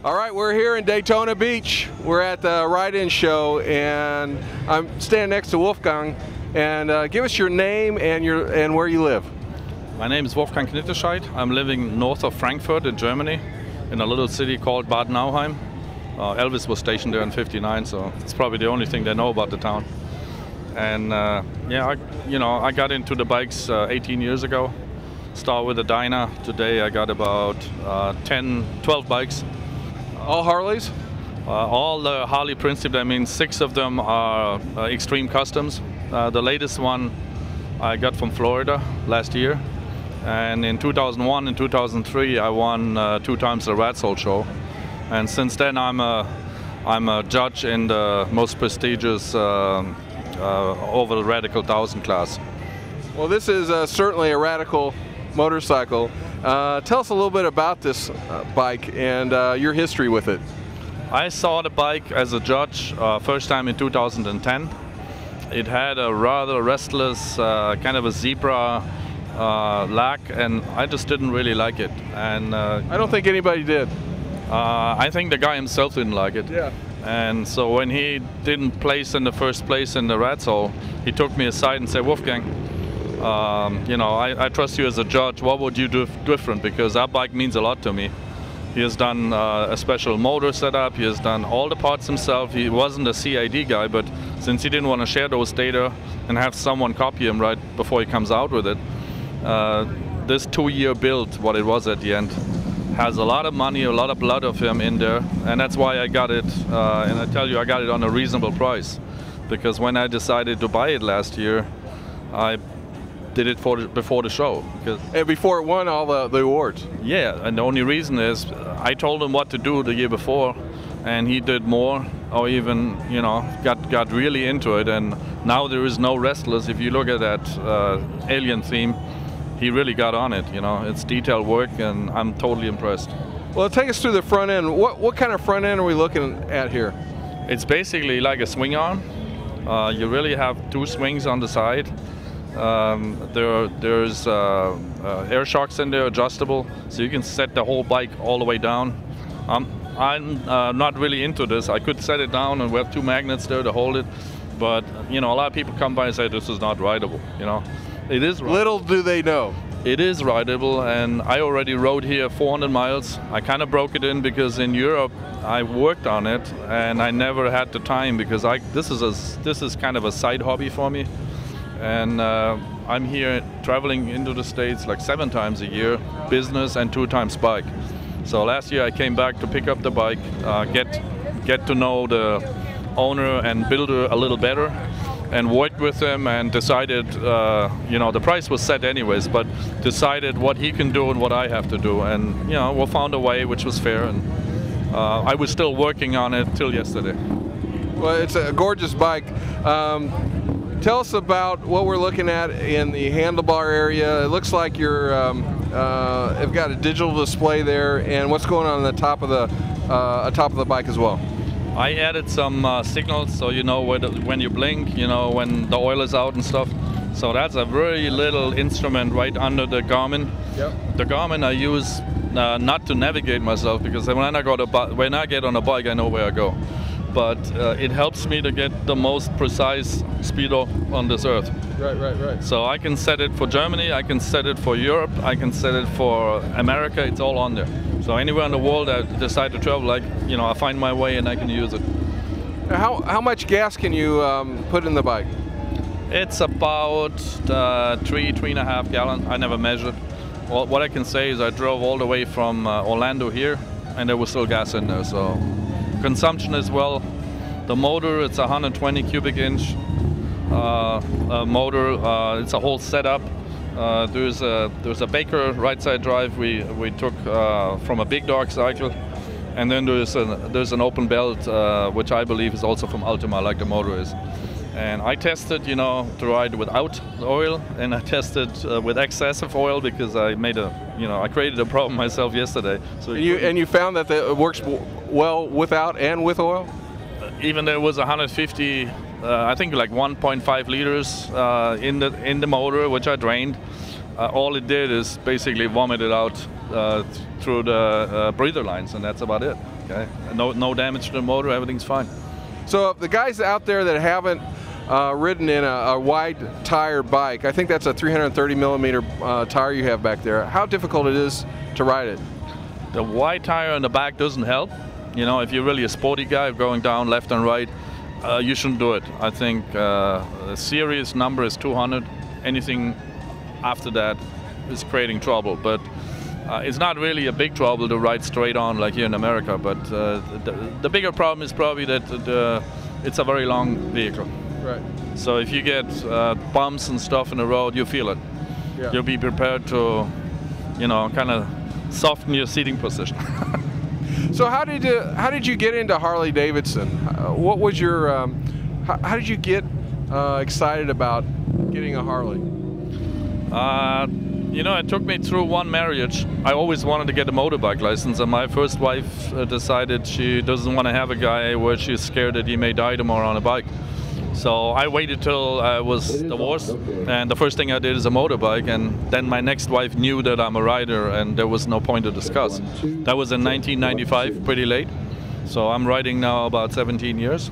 All right, we're here in Daytona Beach. We're at the Ride-In Show, and I'm standing next to Wolfgang. And give us your name and where you live. My name is Wolfgang Knitterscheid. I'm living north of Frankfurt in Germany, in a little city called Bad Nauheim. Elvis was stationed there in '59, so it's probably the only thing they know about the town. And yeah, I got into the bikes 18 years ago. Started with a Dyna. Today I got about 12 bikes. All Harleys? All the Harley Principe. I mean, 6 of them are extreme customs. The latest one I got from Florida last year. And in 2001 and 2003 I won 2 times the Rat Soul show. And since then I'm a judge in the most prestigious over the Radical 1000 class. Well, this is certainly a radical motorcycle. Tell us a little bit about this bike and your history with it. I saw the bike as a judge first time in 2010. It had a rather restless kind of a zebra lack, and I just didn't really like it. And I don't think anybody did. I think the guy himself didn't like it. Yeah. And so when he didn't place in the first place in the Rat Soul, he took me aside and said, Wolfgang, I trust you as a judge. What would you do different? Because that bike means a lot to me. He has done a special motor setup. He has done all the parts himself. He wasn't a CID guy, but since he didn't want to share those data and have someone copy him right before he comes out with it, this 2-year build, what it was at the end, has a lot of money, a lot of blood of him in there, and that's why I got it. And I tell you, I got it on a reasonable price, because when I decided to buy it last year, I did it before the show. And before it won all the awards. Yeah, and the only reason is I told him what to do the year before, and he did more, or even got really into it. And now there is no restless. If you look at that alien theme, he really got on it. It's detailed work, and I'm totally impressed. Well, take us through the front end. What kind of front end are we looking at here? It's basically like a swing arm. You really have 2 swings on the side. There's air shocks in there, adjustable, so you can set the whole bike all the way down. I'm not really into this. I could set it down and we have 2 magnets there to hold it, but a lot of people come by and say this is not rideable. It is rideable. Little do they know. It is rideable, and I already rode here 400 miles. I kind of broke it in because in Europe I worked on it and I never had the time, because this is kind of a side hobby for me. And I'm here traveling into the States like 7 times a year, business, and 2 times bike. So last year I came back to pick up the bike, get to know the owner and builder a little better, and worked with him and decided, the price was set anyways, but decided what he can do and what I have to do. And, we found a way which was fair, and I was still working on it till yesterday. Well, it's a gorgeous bike. Tell us about what we're looking at in the handlebar area. It looks like you're have got a digital display there, and what's going on the top of the bike as well. I added some signals, so you know when you blink, when the oil is out and stuff. So that's a very little instrument right under the Garmin. Yep. The Garmin I use not to navigate myself, because when I get on a bike, I know where I go. But it helps me to get the most precise speedo on this earth. Right. So I can set it for Germany, I can set it for Europe, I can set it for America. It's all on there. So anywhere in the world I decide to travel, I find my way and I can use it. How much gas can you put in the bike? It's about 3.5 gallons. I never measured. Well, what I can say is I drove all the way from Orlando here, and there was still gas in there. So consumption as well. The motor, it's 120 cubic inch motor. It's a whole setup. There's a Baker right side drive we took from a big dog cycle, and then there's an open belt which I believe is also from Ultima, like the motor is. And I tested, to ride without oil, and I tested with excessive oil, because I created a problem myself yesterday. So you found that it works well without and with oil? Even though it was 150, I think like 1.5 liters in the motor, which I drained. All it did is basically vomit it out through the breather lines, and that's about it. Okay, no damage to the motor, everything's fine. So the guys out there that haven't ridden in a wide tire bike, I think that's a 330 millimeter tire you have back there. How difficult it is to ride it? The wide tire in the back doesn't help. You know, if you're really a sporty guy going down left and right, you shouldn't do it. I think the series number is 200. Anything after that is creating trouble. But it's not really a big trouble to ride straight on like here in America. But the bigger problem is probably that it's a very long vehicle. Right. So if you get bumps and stuff in the road, you feel it. Yeah. You'll be prepared to, you know, kind of soften your seating position. So how did you get into Harley Davidson? What was your how did you get excited about getting a Harley? You know, it took me through one marriage. I always wanted to get a motorbike license, and my first wife decided she doesn't want to have a guy where she's scared that he may die tomorrow on a bike. So I waited till I was divorced, and the first thing I did is a motorbike, and then my next wife knew that I'm a rider and there was no point to discuss. That was in 1995, pretty late. So I'm riding now about 17 years.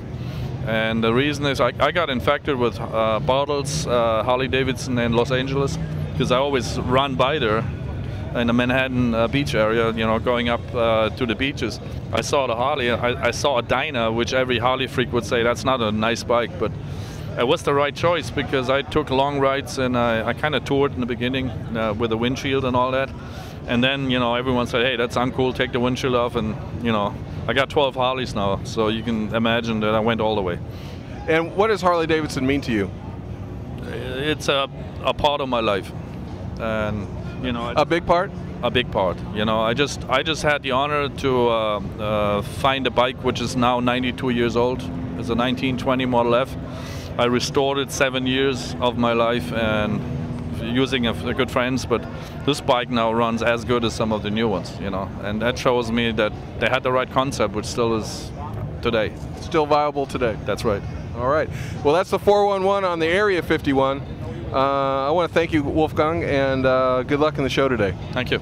And the reason is I got infected with bottles, Harley Davidson in Los Angeles, because I always run by there in the Manhattan beach area, you know, going up to the beaches. I saw the Harley, I saw a Dyna, which every Harley freak would say that's not a nice bike, but it was the right choice because I took long rides and I kind of toured in the beginning with the windshield and all that. And then, you know, everyone said, hey, that's uncool, take the windshield off, and, you know, I got 12 Harleys now, so you can imagine that I went all the way. And what does Harley Davidson mean to you? It's a part of my life. And, you know, a big part? A big part. You know, I just had the honor to find a bike which is now 92 years old. It's a 1920 Model F. I restored it 7 years of my life and using a good friends, but this bike now runs as good as some of the new ones, you know, and that shows me that they had the right concept, which still is today. Still viable today. That's right. All right. Well, that's the 411 on the Area 51. I want to thank you, Wolfgang, and good luck in the show today. Thank you.